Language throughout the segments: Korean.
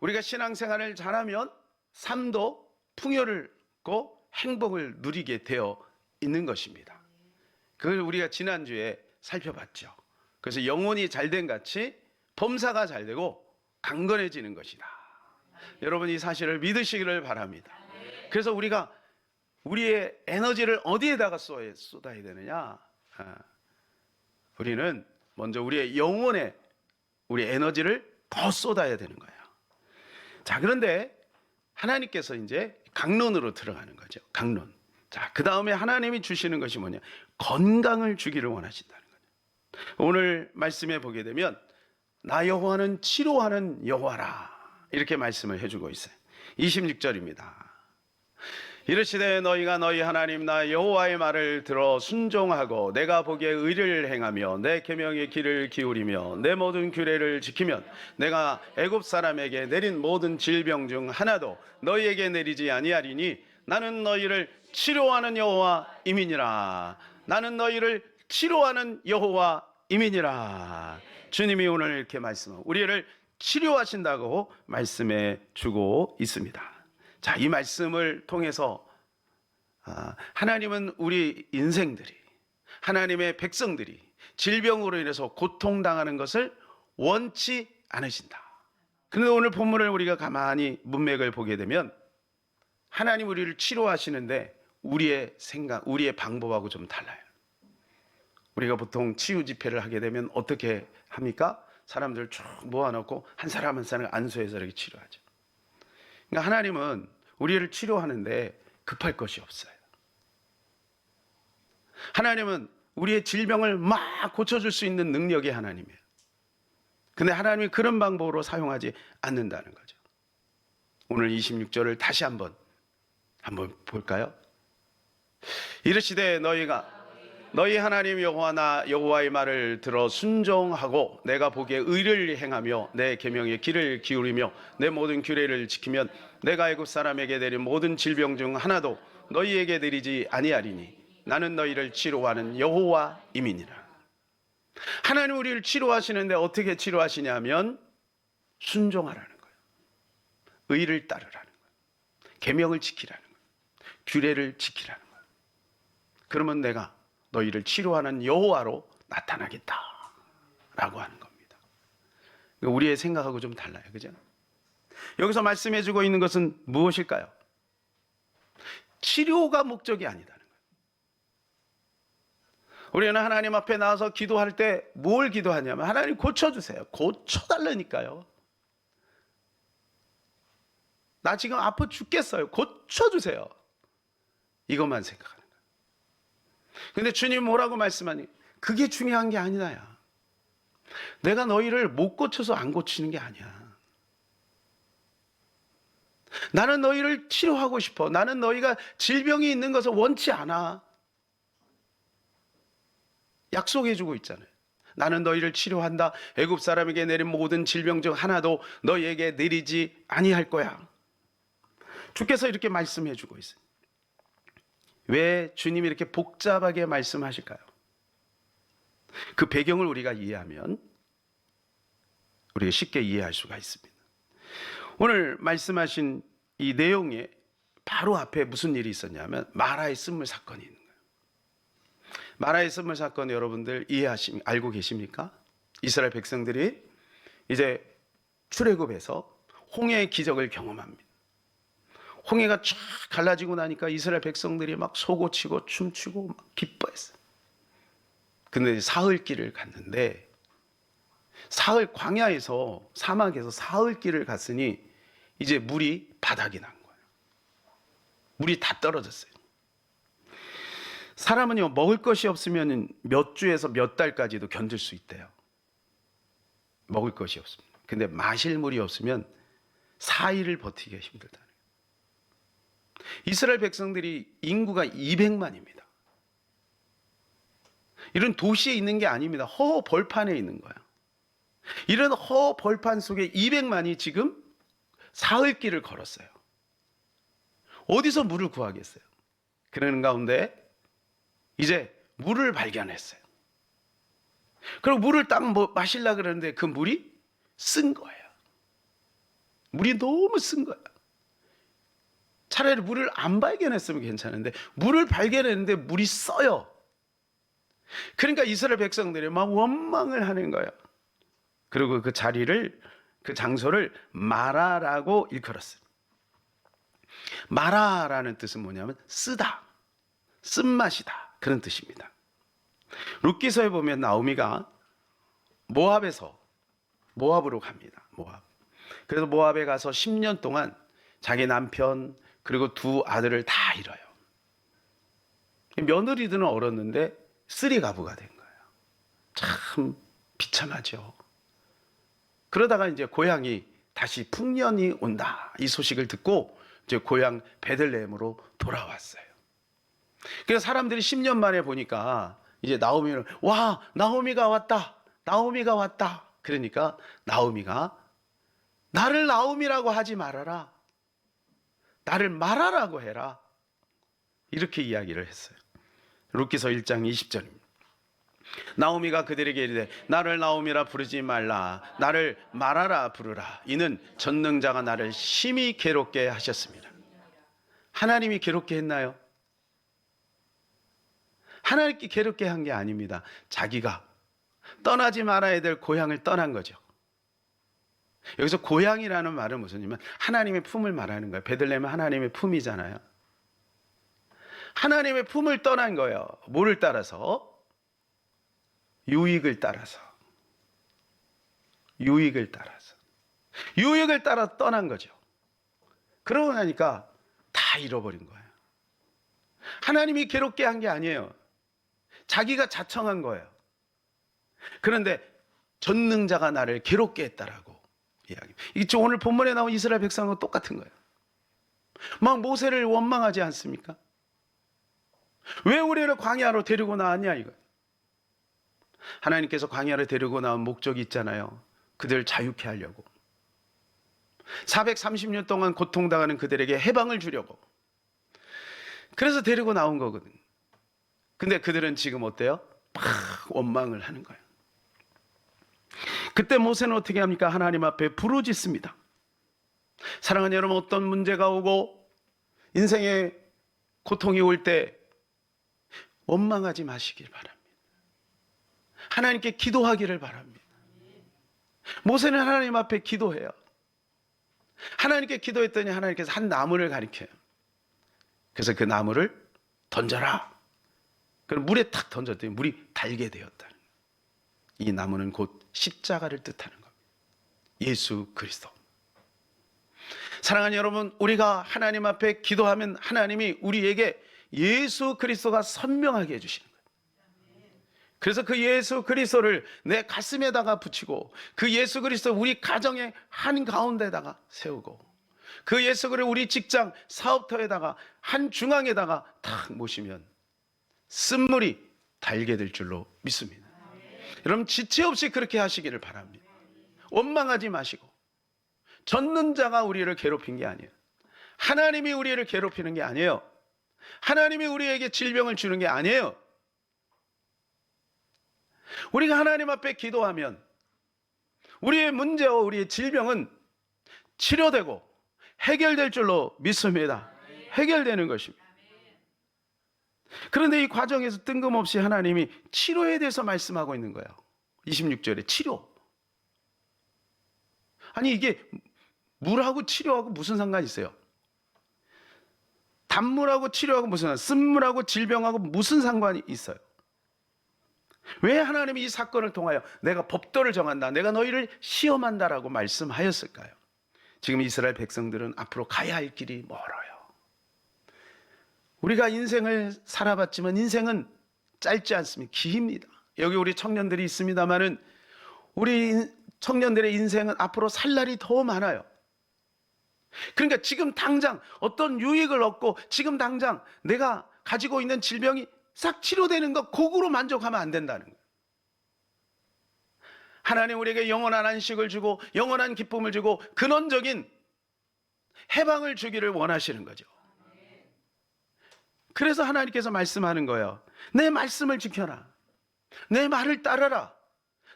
우리가 신앙생활을 잘하면 삶도 풍요롭고 행복을 누리게 되어 있는 것입니다. 그걸 우리가 지난주에 살펴봤죠. 그래서 영혼이 잘된 같이 범사가 잘되고 강건해지는 것이다. 여러분 이 사실을 믿으시기를 바랍니다. 그래서 우리가 우리의 에너지를 어디에다가 쏟아야 되느냐? 우리는 먼저 우리의 영혼에 우리 에너지를 더 쏟아야 되는 거예요. 자, 그런데 하나님께서 이제 강론으로 들어가는 거죠. 강론. 자, 그 다음에 하나님이 주시는 것이 뭐냐? 건강을 주기를 원하신다는 거예요. 오늘 말씀에 보게 되면 나 여호와는 치료하는 여호와라 이렇게 말씀을 해주고 있어요. 26절입니다. 이르시되 너희가 너희 하나님 나 여호와의 말을 들어 순종하고 내가 보기에 의를 행하며 내 계명의 길을 기울이며 내 모든 규례를 지키면 내가 애굽 사람에게 내린 모든 질병 중 하나도 너희에게 내리지 아니하리니 나는 너희를 치료하는 여호와임이니라. 나는 너희를 치료하는 여호와임이니라. 주님이 오늘 이렇게 말씀하고 우리를 치료하신다고 말씀해 주고 있습니다. 자, 이 말씀을 통해서 하나님은 우리 인생들이, 하나님의 백성들이 질병으로 인해서 고통당하는 것을 원치 않으신다. 그런데 오늘 본문을 우리가 가만히 문맥을 보게 되면 하나님 우리를 치료하시는데 우리의 생각, 우리의 방법하고 좀 달라요. 우리가 보통 치유 집회를 하게 되면 어떻게 합니까? 사람들 쭉 모아놓고 한 사람 한 사람 안수해서 이렇게 치료하죠. 그러니까 하나님은 우리를 치료하는데 급할 것이 없어요. 하나님은 우리의 질병을 막 고쳐줄 수 있는 능력의 하나님이에요. 근데 하나님이 그런 방법으로 사용하지 않는다는 거죠. 오늘 26절을 다시 한번 볼까요? 이르시되 너희 하나님 여호와 나 여호와의 말을 들어 순종하고 내가 보기에 의를 행하며 내 계명의 길을 기울이며 내 모든 규례를 지키면 내가 애굽 사람에게 내린 모든 질병 중 하나도 너희에게 내리지 아니하리니 나는 너희를 치료하는 여호와임이니라. 하나님 우리를 치료하시는데 어떻게 치료하시냐면 순종하라는 거예요. 의를 따르라는 거예요. 계명을 지키라는 거예요. 규례를 지키라는 거예요. 그러면 내가 너희를 치료하는 여호와로 나타나겠다라고 하는 겁니다. 우리의 생각하고 좀 달라요, 그죠? 여기서 말씀해주고 있는 것은 무엇일까요? 치료가 목적이 아니다는 거예요. 우리는 하나님 앞에 나와서 기도할 때 뭘 기도하냐면 하나님 고쳐주세요. 고쳐달라니까요. 나 지금 아파 죽겠어요. 고쳐주세요. 이것만 생각하는 거예요. 근데 주님 뭐라고 말씀하니? 그게 중요한 게 아니다야. 내가 너희를 못 고쳐서 안 고치는 게 아니야. 나는 너희를 치료하고 싶어. 나는 너희가 질병이 있는 것을 원치 않아. 약속해주고 있잖아요. 나는 너희를 치료한다. 애굽 사람에게 내린 모든 질병 중 하나도 너희에게 내리지 아니할 거야. 주께서 이렇게 말씀해주고 있어요. 왜 주님이 이렇게 복잡하게 말씀하실까요? 그 배경을 우리가 이해하면 우리가 쉽게 이해할 수가 있습니다. 오늘 말씀하신 이 내용에 바로 앞에 무슨 일이 있었냐면 마라의 쓴물 사건이 있는 거예요. 마라의 쓴물 사건 여러분들 알고 계십니까? 이스라엘 백성들이 이제 출애굽에서 홍해의 기적을 경험합니다. 홍해가 쫙 갈라지고 나니까 이스라엘 백성들이 막 소고치고 춤추고 막 기뻐했어요. 근데 사흘길을 갔는데 광야에서 사막에서 사흘길을 갔으니 이제 물이 바닥이 난 거예요. 물이 다 떨어졌어요. 사람은요 먹을 것이 없으면 몇 주에서 몇 달까지도 견딜 수 있대요. 먹을 것이 없습니다. 근데 마실 물이 없으면 4일을 버티기가 힘들다. 이스라엘 백성들이 인구가 200만입니다. 이런 도시에 있는 게 아닙니다. 허벌판에 있는 거야. 이런 허벌판 속에 200만이 지금 사흘길을 걸었어요. 어디서 물을 구하겠어요? 그러는 가운데 이제 물을 발견했어요. 그리고 물을 딱 마시려고 그러는데 그 물이 쓴 거예요. 물이 너무 쓴 거야. 차라리 물을 안 발견했으면 괜찮은데 물을 발견했는데 물이 써요. 그러니까 이스라엘 백성들이 막 원망을 하는 거예요. 그리고 그 자리를, 그 장소를 마라라고 일컬었어요. 마라라는 뜻은 뭐냐면 쓰다, 쓴맛이다, 그런 뜻입니다. 룻기서에 보면 나오미가 모압으로 갑니다. 모압. 그래서 모압에 가서 10년 동안 자기 남편 그리고 두 아들을 다 잃어요. 며느리들은 얼었는데 쓰리가부가 된 거예요. 참 비참하죠. 그러다가 이제 고향이 다시 풍년이 온다, 이 소식을 듣고 이제 고향 베들레헴으로 돌아왔어요. 그래서 사람들이 10년 만에 보니까 이제 나오미는, 와, 나오미가 왔다, 나오미가 왔다. 그러니까 나오미가 나를 나오미라고 하지 말아라, 나를 마라라고 해라, 이렇게 이야기를 했어요. 룻기서 1장 20절입니다. 나오미가 그들에게 이르되 나를 나오미라 부르지 말라, 나를 마라라 부르라. 이는 전능자가 나를 심히 괴롭게 하셨습니다. 하나님이 괴롭게 했나요? 하나님께 괴롭게 한 게 아닙니다. 자기가 떠나지 말아야 될 고향을 떠난 거죠. 여기서 고향이라는 말은 무슨이면 하나님의 품을 말하는 거예요. 베들레헴은 하나님의 품이잖아요. 하나님의 품을 떠난 거예요. 뭐를 따라서? 유익을 따라서. 유익을 따라 떠난 거죠. 그러고 나니까 다 잃어버린 거예요. 하나님이 괴롭게 한 게 아니에요. 자기가 자청한 거예요. 그런데 전능자가 나를 괴롭게 했다라고 이야기. 이게 오늘 본문에 나온 이스라엘 백성과 똑같은 거예요. 막 모세를 원망하지 않습니까? 왜 우리를 광야로 데리고 나왔냐 이거. 하나님께서 광야로 데리고 나온 목적이 있잖아요. 그들을 자유케 하려고. 430년 동안 고통당하는 그들에게 해방을 주려고. 그래서 데리고 나온 거거든. 근데 그들은 지금 어때요? 막 원망을 하는 거예요. 그때 모세는 어떻게 합니까? 하나님 앞에 부르짖습니다. 사랑하는 여러분, 어떤 문제가 오고 인생에 고통이 올 때 원망하지 마시길 바랍니다. 하나님께 기도하기를 바랍니다. 모세는 하나님 앞에 기도해요. 하나님께 기도했더니 하나님께서 한 나무를 가리켜요. 그래서 그 나무를 던져라. 그럼 물에 탁 던졌더니 물이 달게 되었다는 거예요. 이 나무는 곧 십자가를 뜻하는 겁니다. 예수 그리스도. 사랑하는 여러분, 우리가 하나님 앞에 기도하면 하나님이 우리에게 예수 그리스도가 선명하게 해주시는 거예요. 그래서 그 예수 그리스도를 내 가슴에다가 붙이고 그 예수 그리스도 우리 가정의 한 가운데다가 세우고 그 예수 그리스도 우리 직장 사업터에다가 한 중앙에다가 탁 모시면 쓴물이 달게 될 줄로 믿습니다. 여러분, 지체 없이 그렇게 하시기를 바랍니다. 원망하지 마시고. 전능자가 우리를 괴롭힌 게 아니에요. 하나님이 우리를 괴롭히는 게 아니에요. 하나님이 우리에게 질병을 주는 게 아니에요. 우리가 하나님 앞에 기도하면 우리의 문제와 우리의 질병은 치료되고 해결될 줄로 믿습니다. 해결되는 것입니다. 그런데 이 과정에서 뜬금없이 하나님이 치료에 대해서 말씀하고 있는 거예요. 26절에 치료. 아니, 이게 물하고 치료하고 무슨 상관이 있어요? 단물하고 치료하고 무슨 상관, 쓴물하고 질병하고 무슨 상관이 있어요? 왜 하나님이 이 사건을 통하여 내가 법도를 정한다, 내가 너희를 시험한다라고 말씀하였을까요? 지금 이스라엘 백성들은 앞으로 가야 할 길이 멀어요. 우리가 인생을 살아봤지만 인생은 짧지 않습니다. 깁니다. 여기 우리 청년들이 있습니다만은 우리 청년들의 인생은 앞으로 살 날이 더 많아요. 그러니까 지금 당장 어떤 유익을 얻고 지금 당장 내가 가지고 있는 질병이 싹 치료되는 것, 그거로 만족하면 안 된다는 거예요. 하나님 우리에게 영원한 안식을 주고 영원한 기쁨을 주고 근원적인 해방을 주기를 원하시는 거죠. 그래서 하나님께서 말씀하는 거예요. 내 말씀을 지켜라. 내 말을 따르라.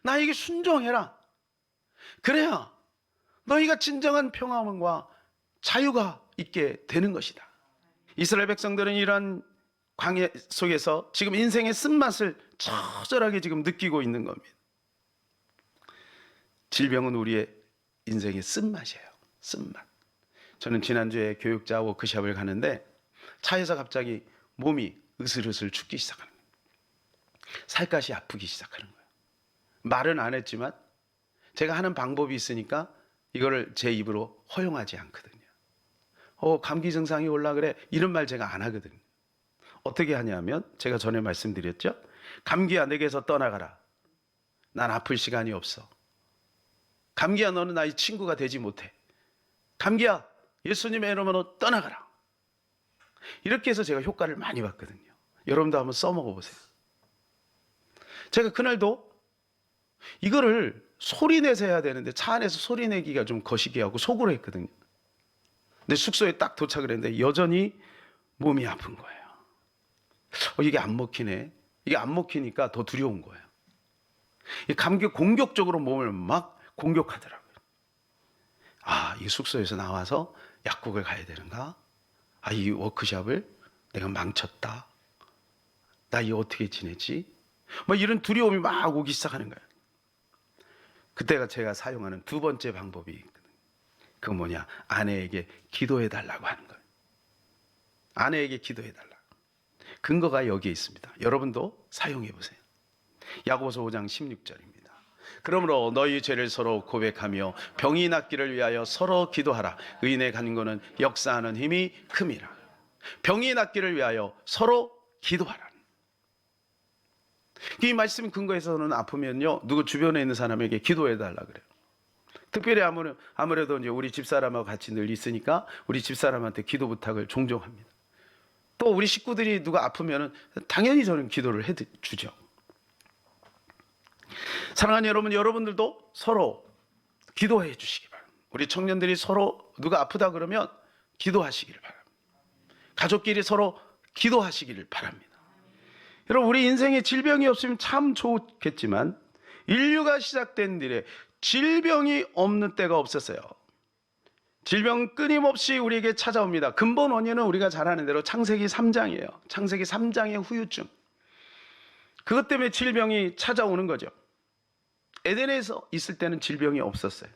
나에게 순종해라. 그래야 너희가 진정한 평화와 자유가 있게 되는 것이다. 이스라엘 백성들은 이런 광야 속에서 지금 인생의 쓴맛을 처절하게 지금 느끼고 있는 겁니다. 질병은 우리의 인생의 쓴맛이에요. 쓴맛. 저는 지난주에 교육자 워크숍을 가는데 차에서 갑자기 몸이 으슬으슬 춥기 시작하는 거예요. 살갗이 아프기 시작하는 거예요. 말은 안 했지만 제가 하는 방법이 있으니까 이거를 제 입으로 허용하지 않거든요. 감기 증상이 올라 그래, 이런 말 제가 안 하거든요. 어떻게 하냐면 제가 전에 말씀드렸죠. 감기야 내게서 떠나가라. 난 아플 시간이 없어. 감기야 너는 나의 친구가 되지 못해. 감기야 예수님의 이름으로 떠나가라. 이렇게 해서 제가 효과를 많이 봤거든요. 여러분도 한번 써먹어 보세요. 제가 그날도 이거를 소리 내서 해야 되는데 차 안에서 소리 내기가 좀 거시기하고 속으로 했거든요. 근데 숙소에 딱 도착을 했는데 여전히 몸이 아픈 거예요. 이게 안 먹히네. 이게 안 먹히니까 더 두려운 거예요. 이 감기 공격적으로 몸을 막 공격하더라고요. 이 숙소에서 나와서 약국을 가야 되는가? 이 워크숍을 내가 망쳤다. 나 이거 어떻게 지내지? 이런 두려움이 막 오기 시작하는 거예요. 그때가 제가 사용하는 두 번째 방법이 있거든요. 그건 뭐냐? 아내에게 기도해 달라고 하는 거예요. 아내에게 기도해 달라. 근거가 여기에 있습니다. 여러분도 사용해 보세요. 야고보서 5장 16절입니다. 그러므로 너희 죄를 서로 고백하며 병이 낫기를 위하여 서로 기도하라. 의인의 간구는 역사하는 힘이 큼이라. 병이 낫기를 위하여 서로 기도하라. 이 말씀 근거에서는 아프면요, 누구 주변에 있는 사람에게 기도해 달라 그래요. 특별히 아무래도 이제 우리 집사람하고 같이 늘 있으니까 우리 집사람한테 기도 부탁을 종종 합니다. 또 우리 식구들이 누가 아프면은 당연히 저는 기도를 해 주죠. 사랑하는 여러분, 여러분들도 서로 기도해 주시기 바랍니다. 우리 청년들이 서로 누가 아프다 그러면 기도하시기를 바랍니다. 가족끼리 서로 기도하시기를 바랍니다. 여러분, 우리 인생에 질병이 없으면 참 좋겠지만 인류가 시작된 이래 질병이 없는 때가 없었어요. 질병 끊임없이 우리에게 찾아옵니다. 근본 원인은 우리가 잘 아는 대로 창세기 3장이에요. 창세기 3장의 후유증. 그것 때문에 질병이 찾아오는 거죠. 에덴에서 있을 때는 질병이 없었어요.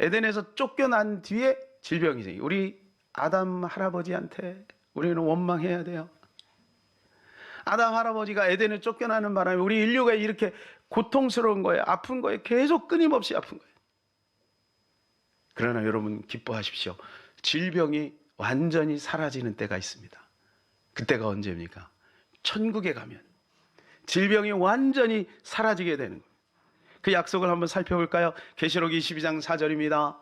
에덴에서 쫓겨난 뒤에 질병이 생겨요. 우리 아담 할아버지한테 우리는 원망해야 돼요. 아담 할아버지가 에덴에 쫓겨나는 바람에 우리 인류가 이렇게 고통스러운 거예요. 아픈 거예요. 계속 끊임없이 아픈 거예요. 그러나 여러분 기뻐하십시오. 질병이 완전히 사라지는 때가 있습니다. 그때가 언제입니까? 천국에 가면 질병이 완전히 사라지게 되는 거예요. 그 약속을 한번 살펴볼까요? 계시록 22장 4절입니다.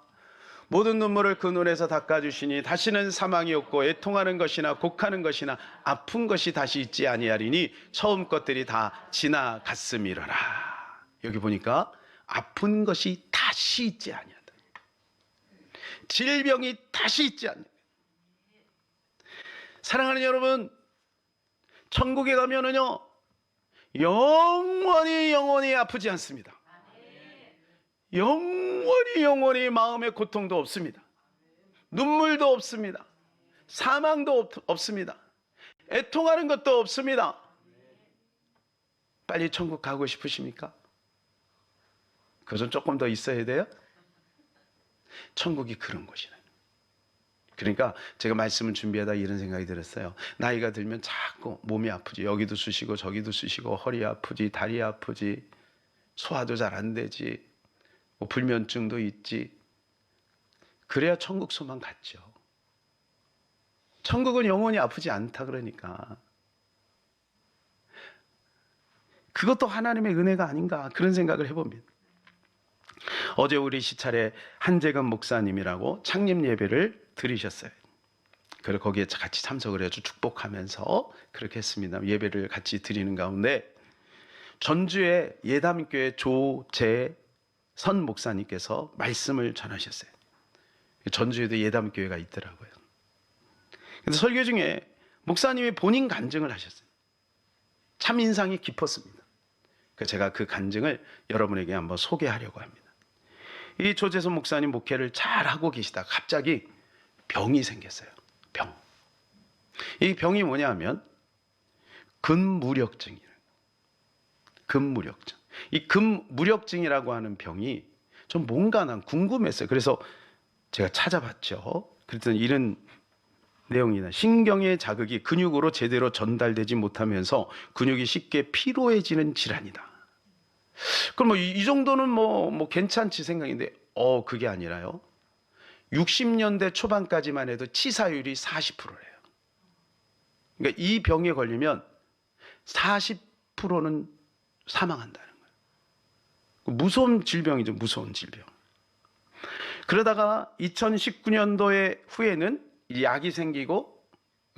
모든 눈물을 그 눈에서 닦아주시니 다시는 사망이 없고 애통하는 것이나 곡하는 것이나 아픈 것이 다시 있지 아니하리니 처음 것들이 다 지나갔음이로라. 여기 보니까 아픈 것이 다시 있지 아니하다. 질병이 다시 있지 않는. 사랑하는 여러분, 천국에 가면은요 영원히 아프지 않습니다. 영원히 마음의 고통도 없습니다. 눈물도 없습니다. 사망도 없습니다. 애통하는 것도 없습니다. 빨리 천국 가고 싶으십니까? 그것은 조금 더 있어야 돼요. 천국이 그런 곳이라는. 그러니까 제가 말씀을 준비하다 이런 생각이 들었어요. 나이가 들면 자꾸 몸이 아프지. 여기도 쑤시고 저기도 쑤시고 허리 아프지, 다리 아프지, 소화도 잘 안 되지, 불면증도 있지. 그래야 천국 소망 같죠. 천국은 영원히 아프지 않다 그러니까. 그것도 하나님의 은혜가 아닌가 그런 생각을 해봅니다. 어제 우리 시찰에 한재근 목사님이라고 창립 예배를 드리셨어요. 그래서 거기에 같이 참석을 해서 축복하면서 그렇게 했습니다. 예배를 같이 드리는 가운데 전주의 예담교회 조재선 목사님께서 말씀을 전하셨어요. 전주에도 예담교회가 있더라고요. 그래서 설교 중에 목사님이 본인 간증을 하셨어요. 참 인상이 깊었습니다. 그래서 제가 그 간증을 여러분에게 한번 소개하려고 합니다. 이 조재선 목사님 목회를 잘 하고 계시다가 갑자기 병이 생겼어요. 병. 이 병이 뭐냐면 근무력증이에요. 근무력증. 이 근무력증이라고 하는 병이 좀 뭔가 난 궁금했어요. 그래서 제가 찾아봤죠. 그랬더니 이런 내용이나 신경의 자극이 근육으로 제대로 전달되지 못하면서 근육이 쉽게 피로해지는 질환이다. 그럼 이 정도는 뭐 괜찮지 생각인데 그게 아니라요. 60년대 초반까지만 해도 치사율이 40%래요. 그러니까 이 병에 걸리면 40%는 사망한다는 거예요. 무서운 질병이죠. 무서운 질병. 그러다가 2019년도에 후에는 약이 생기고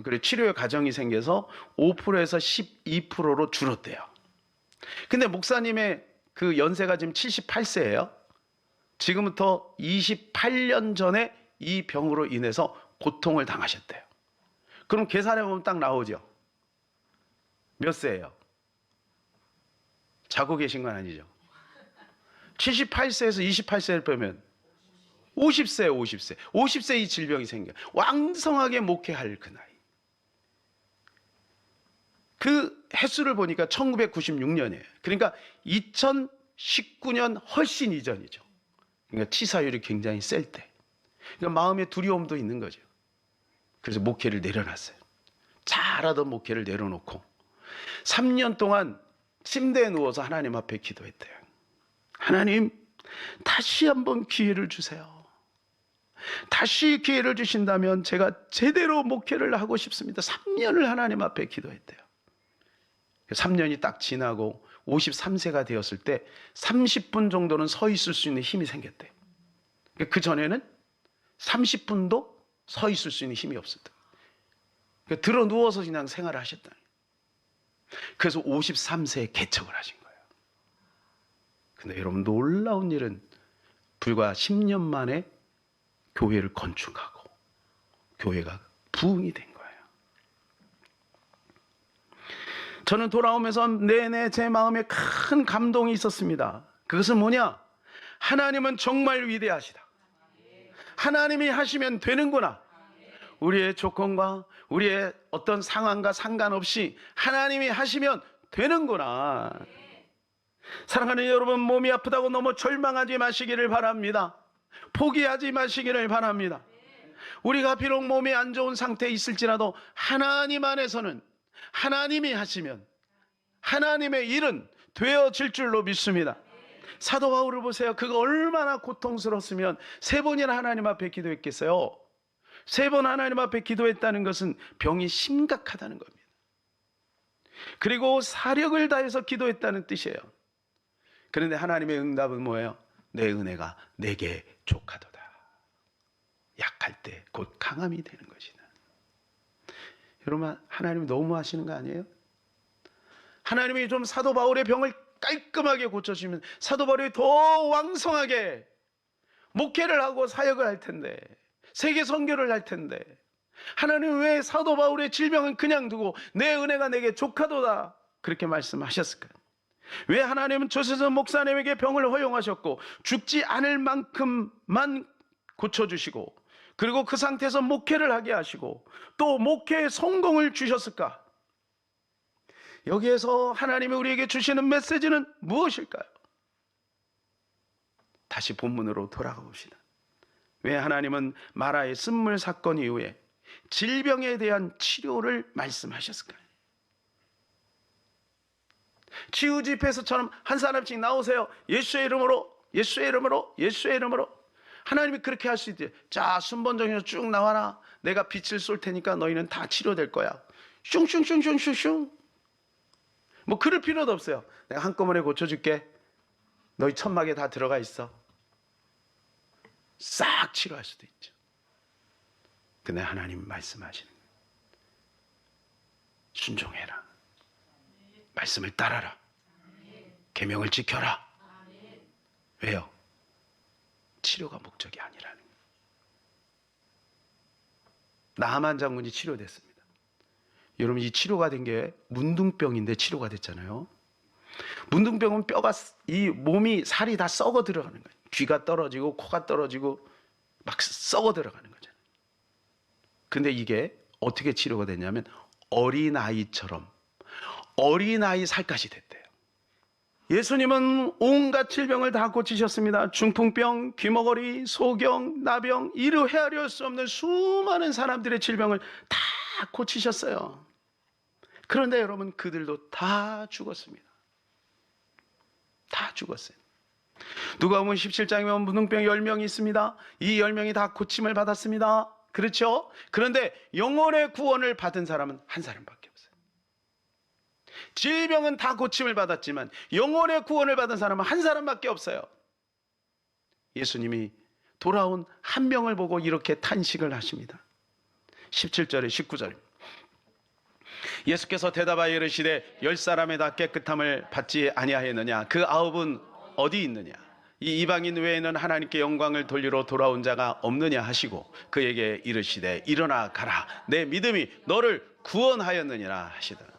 그리고 치료의 과정이 생겨서 5%에서 12%로 줄었대요. 근데 목사님의 그 연세가 지금 78세예요. 지금부터 28년 전에 이 병으로 인해서 고통을 당하셨대요. 그럼 계산해 보면 딱 나오죠. 몇 세예요? 자고 계신 건 아니죠. 78세에서 28세를 빼면 50세예요. 50세. 50세 이 질병이 생겨요. 왕성하게 목회할 그 나이. 그 횟수를 보니까 1996년이에요. 그러니까 2019년 훨씬 이전이죠. 그러니까 치사율이 굉장히 셀 때. 그러니까 마음의 두려움도 있는 거죠. 그래서 목회를 내려놨어요. 잘하던 목회를 내려놓고 3년 동안 침대에 누워서 하나님 앞에 기도했대요. 하나님, 다시 한번 기회를 주세요. 다시 기회를 주신다면 제가 제대로 목회를 하고 싶습니다. 3년을 하나님 앞에 기도했대요. 3년이 딱 지나고 53세가 되었을 때 30분 정도는 서 있을 수 있는 힘이 생겼대요. 그 전에는 30분도 서 있을 수 있는 힘이 없었대요. 들어 누워서 그냥 생활을 하셨다. 그래서 53세에 개척을 하신 거예요. 근데 여러분, 놀라운 일은 불과 10년 만에 교회를 건축하고 교회가 부흥이 된 거예요. 저는 돌아오면서 내내 제 마음에 큰 감동이 있었습니다. 그것은 뭐냐? 하나님은 정말 위대하시다. 하나님이 하시면 되는구나. 우리의 조건과 우리의 어떤 상황과 상관없이 하나님이 하시면 되는구나. 사랑하는 여러분, 몸이 아프다고 너무 절망하지 마시기를 바랍니다. 포기하지 마시기를 바랍니다. 우리가 비록 몸이 안 좋은 상태에 있을지라도 하나님 안에서는 하나님이 하시면 하나님의 일은 되어질 줄로 믿습니다. 사도 바울을 보세요. 그가 얼마나 고통스러웠으면 3번이나 하나님 앞에 기도했겠어요. 3번 하나님 앞에 기도했다는 것은 병이 심각하다는 겁니다. 그리고 사력을 다해서 기도했다는 뜻이에요. 그런데 하나님의 응답은 뭐예요? 내 은혜가 내게 족하도다. 약할 때 곧 강함이 되는 것이다. 여러분, 하나님이 너무 하시는 거 아니에요? 하나님이 좀 사도 바울의 병을 깔끔하게 고쳐주시면 사도 바울이 더 왕성하게 목회를 하고 사역을 할 텐데, 세계 선교를 할 텐데, 하나님 왜 사도 바울의 질병은 그냥 두고 내 은혜가 내게 족하도다 그렇게 말씀하셨을까요? 왜 하나님은 조세선 목사님에게 병을 허용하셨고 죽지 않을 만큼만 고쳐주시고 그리고 그 상태에서 목회를 하게 하시고 또 목회에 성공을 주셨을까? 여기에서 하나님이 우리에게 주시는 메시지는 무엇일까요? 다시 본문으로 돌아가 봅시다. 왜 하나님은 마라의 쓴물 사건 이후에 질병에 대한 치료를 말씀하셨을까요? 치유 집회에서처럼 한 사람씩 나오세요. 예수의 이름으로, 예수의 이름으로, 예수의 이름으로. 하나님이 그렇게 할 수 있대요. 자, 순번정에서 쭉 나와라. 내가 빛을 쏠 테니까 너희는 다 치료될 거야. 슝슝슝슝슝슝. 뭐 그럴 필요도 없어요. 내가 한꺼번에 고쳐줄게. 너희 천막에 다 들어가 있어. 싹 치료할 수도 있죠. 근데 하나님 말씀하시는 거예요. 순종해라. 말씀을 따라라. 계명을 지켜라. 왜요? 치료가 목적이 아니라는 거예요. 나만 장군이 치료됐습니다. 여러분, 이 치료가 된 게 문둥병인데 치료가 됐잖아요. 문둥병은 뼈가, 이 몸이 살이 다 썩어 들어가는 거예요. 귀가 떨어지고 코가 떨어지고 막 썩어 들어가는 거잖아요. 근데 이게 어떻게 치료가 됐냐면 어린아이처럼 어린아이 살갗이 됐대요. 예수님은 온갖 질병을 다 고치셨습니다. 중풍병, 귀머거리, 소경, 나병, 이루 헤아릴 수 없는 수많은 사람들의 질병을 다 고치셨어요. 그런데 여러분, 그들도 다 죽었습니다. 다 죽었어요. 누가복음 17장에 보면 무능병 10명이 있습니다. 이 10명이 다 고침을 받았습니다. 그렇죠? 그런데 영혼의 구원을 받은 사람은 한 사람밖에 없어요. 질병은 다 고침을 받았지만 영혼의 구원을 받은 사람은 한 사람밖에 없어요. 예수님이 돌아온 한 명을 보고 이렇게 탄식을 하십니다. 17절에 19절입니다. 예수께서 대답하여 이르시되 10사람의 다 깨끗함을 받지 아니하였느냐? 그 9은 어디 있느냐? 이 이방인 외에는 하나님께 영광을 돌리러 돌아온 자가 없느냐 하시고 그에게 이르시되 일어나 가라. 내 믿음이 너를 구원하였느니라 하시더라.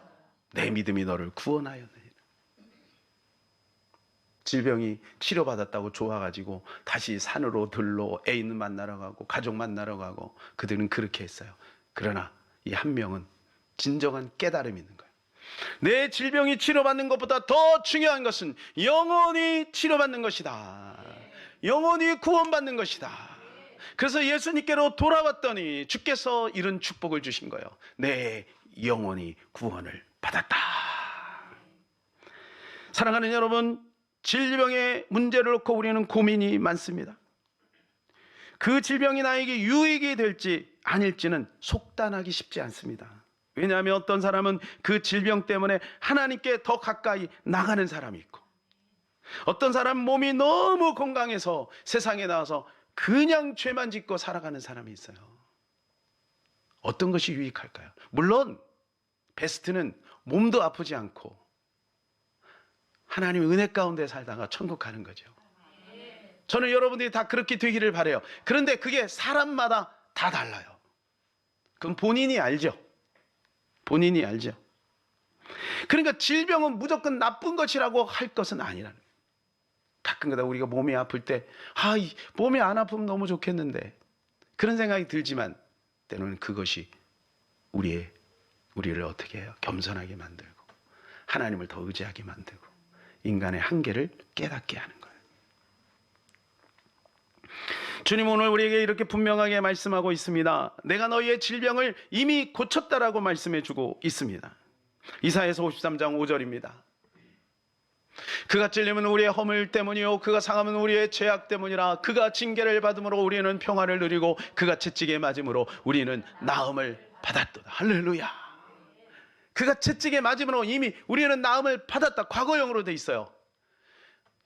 내 믿음이 너를 구원하였느니라. 질병이 치료받았다고 좋아가지고 다시 산으로 들로 애인 만나러 가고 가족 만나러 가고 그들은 그렇게 했어요. 그러나 이 한 명은 진정한 깨달음이 있는 거예요. 내 질병이 치료받는 것보다 더 중요한 것은 영원히 치료받는 것이다. 영원히 구원받는 것이다. 그래서 예수님께로 돌아왔더니 주께서 이런 축복을 주신 거예요. 내 영원히 구원을 받았다. 사랑하는 여러분, 질병의 문제를 놓고 우리는 고민이 많습니다. 그 질병이 나에게 유익이 될지 아닐지는 속단하기 쉽지 않습니다. 왜냐하면 어떤 사람은 그 질병 때문에 하나님께 더 가까이 나가는 사람이 있고, 어떤 사람은 몸이 너무 건강해서 세상에 나와서 그냥 죄만 짓고 살아가는 사람이 있어요. 어떤 것이 유익할까요? 물론 베스트는 몸도 아프지 않고 하나님의 은혜 가운데 살다가 천국 가는 거죠. 저는 여러분들이 다 그렇게 되기를 바라요. 그런데 그게 사람마다 다 달라요. 그건 본인이 알죠. 본인이 알죠. 그러니까 질병은 무조건 나쁜 것이라고 할 것은 아니라는 거예요. 가끔가다 우리가 몸이 아플 때 몸이 안 아프면 너무 좋겠는데 그런 생각이 들지만 때로는 그것이 우리를 어떻게 해요? 겸손하게 만들고 하나님을 더 의지하게 만들고 인간의 한계를 깨닫게 하는 거예요. 주님 오늘 우리에게 이렇게 분명하게 말씀하고 있습니다. 내가 너희의 질병을 이미 고쳤다라고 말씀해 주고 있습니다. 이사야서 53장 5절입니다. 그가 찔림은 우리의 허물 때문이요 그가 상함은 우리의 죄악 때문이라. 그가 징계를 받음으로 우리는 평화를 누리고 그가 채찍에 맞음으로 우리는 나음을 받았도다. 할렐루야. 그가 채찍에 맞음으로 이미 우리는 나음을 받았다. 과거형으로 돼 있어요.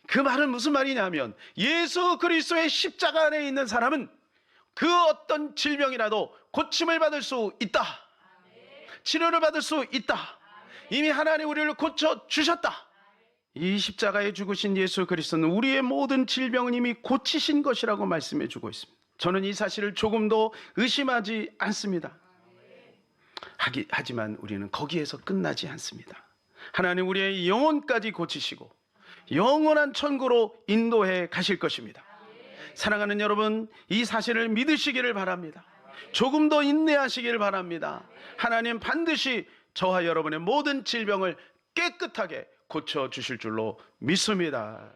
그 말은 무슨 말이냐면 예수 그리스도의 십자가 안에 있는 사람은 그 어떤 질병이라도 고침을 받을 수 있다. 치료를 받을 수 있다. 이미 하나님 우리를 고쳐주셨다. 이 십자가에 죽으신 예수 그리스도는 우리의 모든 질병은 이미 고치신 것이라고 말씀해 주고 있습니다. 저는 이 사실을 조금도 의심하지 않습니다. 하지만 우리는 거기에서 끝나지 않습니다. 하나님 우리의 영혼까지 고치시고 영원한 천국으로 인도해 가실 것입니다. 사랑하는 여러분, 이 사실을 믿으시기를 바랍니다. 조금 더 인내하시기를 바랍니다. 하나님 반드시 저와 여러분의 모든 질병을 깨끗하게 고쳐주실 줄로 믿습니다.